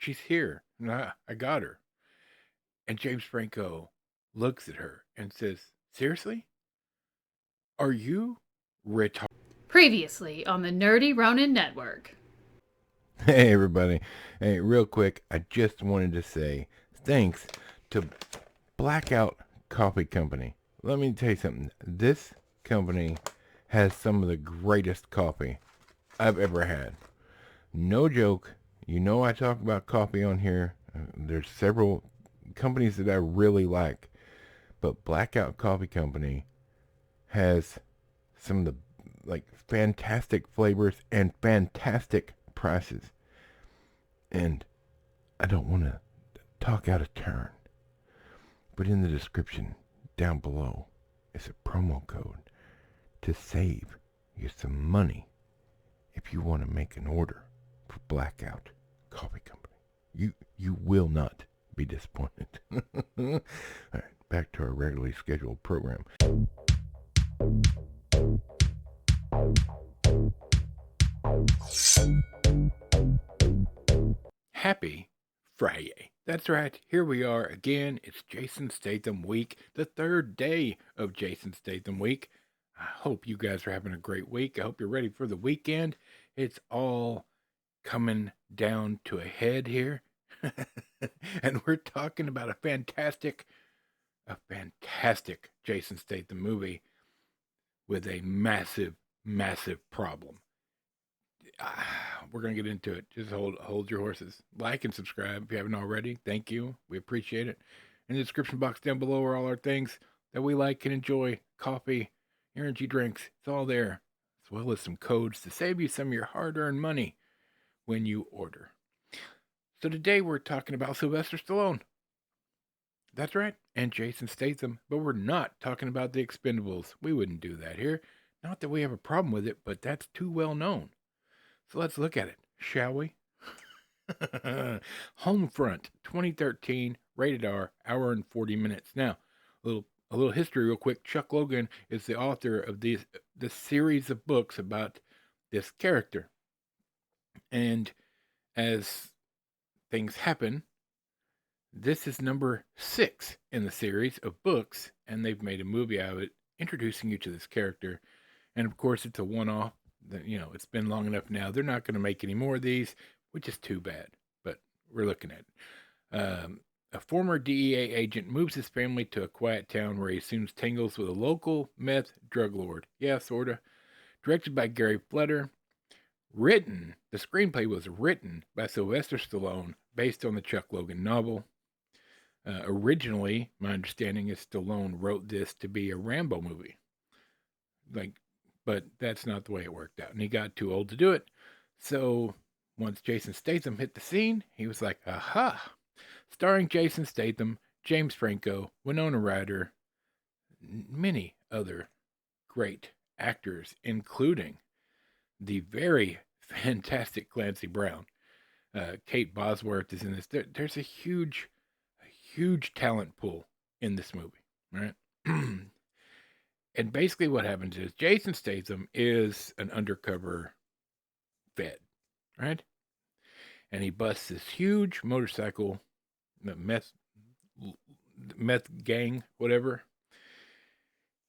She's here. Nah, I got her. And James Franco looks at her and says, seriously? Are you retarded? Previously on the Nerdy Ronin Network. Hey everybody. Hey, real quick, I just wanted to say thanks to Blackout Coffee Company. Let me tell you something. This company has some of the greatest coffee I've ever had. No joke. You know I talk about coffee on here. There's several companies that I really like, but Blackout Coffee Company has some of the fantastic flavors and fantastic prices. And I don't want to talk out of turn, but in the description down below is a promo code to save you some money if you want to make an order for Blackout Coffee Company. You will not be disappointed. All right, back to our regularly scheduled program. Happy Fri-Yay. That's right. Here we are again. It's Jason Statham week, the third day of Jason Statham week. I hope you guys are having a great week. I hope you're ready for the weekend. It's all coming down to a head here. And we're talking about a fantastic Jason Statham movie with a massive, massive problem. We're going to get into it. Just hold your horses. Like and subscribe if you haven't already. Thank you. We appreciate it. In the description box down below are all our things that we like and enjoy. Coffee, energy drinks. It's all there. As well as some codes to save you some of your hard-earned money when you order. So today we're talking about Sylvester Stallone. That's right. And Jason Statham. But we're not talking about the Expendables. We wouldn't do that here. Not that we have a problem with it, but that's too well known. So let's look at it, shall we? Homefront 2013, rated R, hour and 40 minutes. Now, a little history real quick. Chuck Logan is the author of this series of books about this character. And as things happen, this is number 6 in the series of books, and they've made a movie out of it, introducing you to this character. And of course, it's a one-off. It's been long enough now. They're not going to make any more of these, which is too bad. But we're looking at it. A former DEA agent moves his family to a quiet town where he soon tangles with a local meth drug lord. Yeah, sorta. Directed by Gary Fletter. The screenplay was written by Sylvester Stallone, based on the Chuck Logan novel. Originally, my understanding is Stallone wrote this to be a Rambo movie. But that's not the way it worked out. And he got too old to do it. So once Jason Statham hit the scene, he was like, aha! Starring Jason Statham, James Franco, Wynonna Ryder, many other great actors, including the very fantastic Clancy Brown. Kate Bosworth is in this. There's a huge talent pool in this movie, right? And basically what happens is Jason Statham is an undercover Fed, right? And he busts this huge motorcycle meth gang, whatever.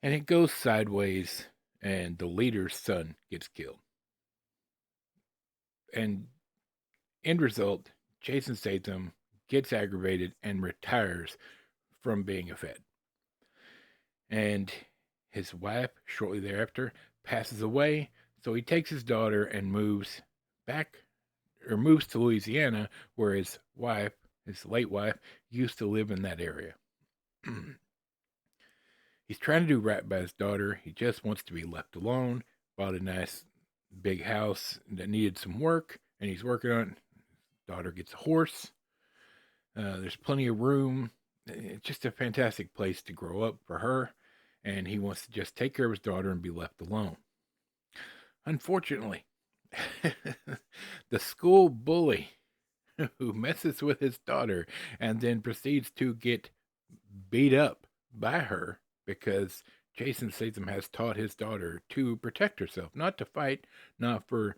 And it goes sideways, and the leader's son gets killed. And end result, Jason Statham gets aggravated and retires from being a Fed. And his wife, shortly thereafter, passes away, so he takes his daughter and moves to Louisiana, where his late wife, used to live in that area. He's trying to do right by his daughter. He just wants to be left alone. Bought a nice big house that needed some work, and he's working on it. Daughter gets a horse. There's plenty of room. It's just a fantastic place to grow up for her. And he wants to just take care of his daughter and be left alone. Unfortunately, the school bully who messes with his daughter and then proceeds to get beat up by her because Jason Statham has taught his daughter to protect herself, not to fight, not for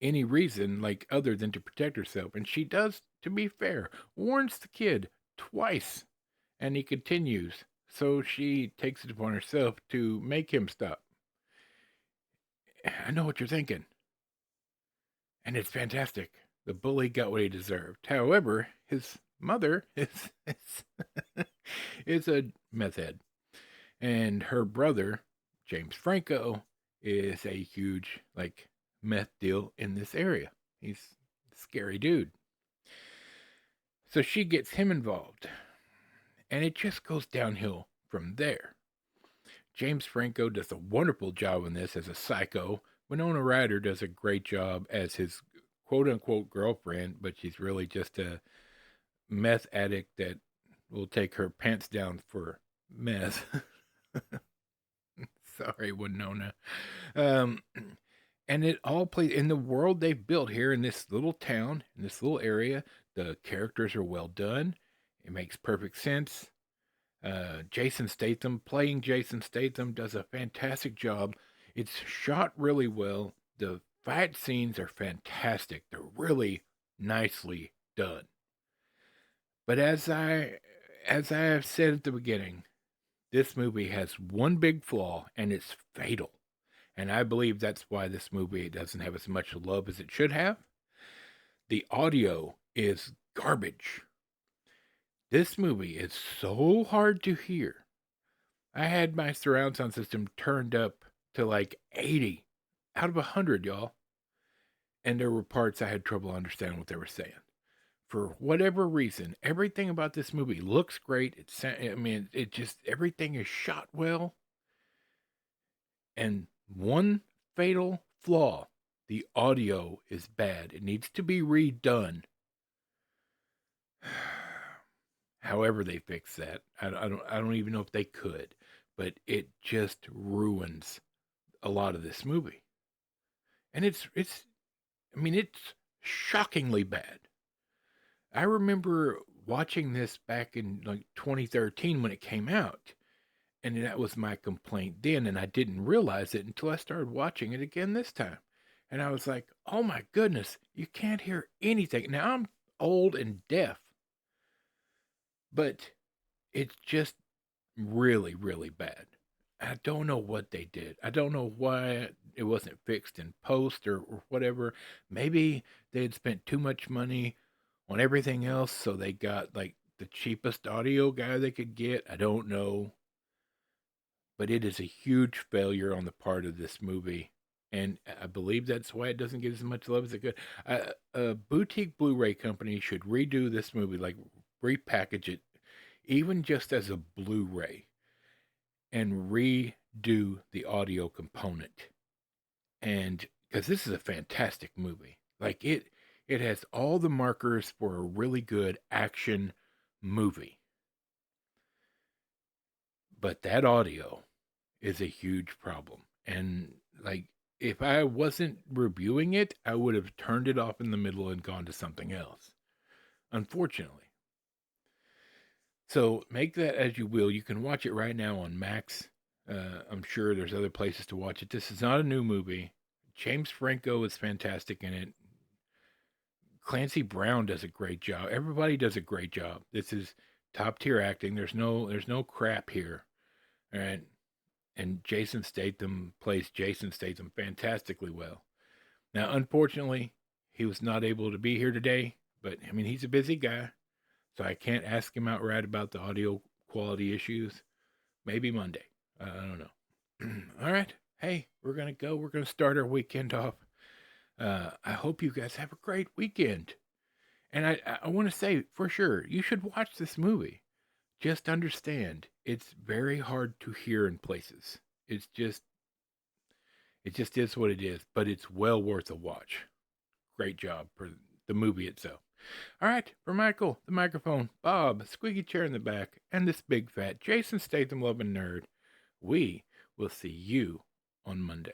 any reason like other than to protect herself. And she does, to be fair, warns the kid twice, and he continues. So she takes it upon herself to make him stop. I know what you're thinking. And it's fantastic. The bully got what he deserved. However, his mother is a meth head. And her brother, James Franco, is a huge, like, meth deal in this area. He's a scary dude. So she gets him involved. And it just goes downhill from there. James Franco does a wonderful job in this as a psycho. Wynonna Ryder does a great job as his quote-unquote girlfriend, but she's really just a meth addict that will take her pants down for meth. Sorry, Wynonna. And it all plays in the world they've built here in this little town, in this little area. The characters are well done. It makes perfect sense. Jason Statham, playing Jason Statham, does a fantastic job. It's shot really well. The fight scenes are fantastic. They're really nicely done. But as I have said at the beginning, this movie has one big flaw, and it's fatal. And I believe that's why this movie doesn't have as much love as it should have. The audio is garbage. This movie is so hard to hear. I had my surround sound system turned up to like 80 out of 100, y'all. And there were parts I had trouble understanding what they were saying. For whatever reason, everything about this movie looks great. It just, everything is shot well. And one fatal flaw, the audio is bad. It needs to be redone. However they fix that, I don't even know if they could, but it just ruins a lot of this movie. And it's shockingly bad. I remember watching this back in like 2013 when it came out, and that was my complaint then, and I didn't realize it until I started watching it again this time. And I was like, oh my goodness, you can't hear anything. Now I'm old and deaf, but it's just really, really bad. I don't know what they did. I don't know why it wasn't fixed in post or whatever. Maybe they had spent too much money on everything else, so they got like the cheapest audio guy they could get. I don't know. But it is a huge failure on the part of this movie. And I believe that's why it doesn't get as much love as it could. A boutique Blu-ray company should redo this movie, like repackage it, even just as a Blu-ray, and redo the audio component. And because this is a fantastic movie. Like it has all the markers for a really good action movie. But that audio is a huge problem. And like, if I wasn't reviewing it, I would have turned it off in the middle and gone to something else. Unfortunately. So make that as you will. You can watch it right now on Max. I'm sure there's other places to watch it. This is not a new movie. James Franco is fantastic in it. Clancy Brown does a great job. Everybody does a great job. This is top tier acting. There's no crap here. All right. And Jason Statham plays Jason Statham fantastically well. Now, unfortunately, he was not able to be here today, but I mean, he's a busy guy, so I can't ask him outright about the audio quality issues. Maybe Monday. I don't know. All right. Hey, we're going to go. We're going to start our weekend off. I hope you guys have a great weekend. And I want to say, for sure, you should watch this movie. Just understand, it's very hard to hear in places. It just is what it is, but it's well worth a watch. Great job for the movie itself. All right, for Michael, the microphone, Bob, squeaky chair in the back, and this big fat Jason Statham loving nerd, we will see you on Monday.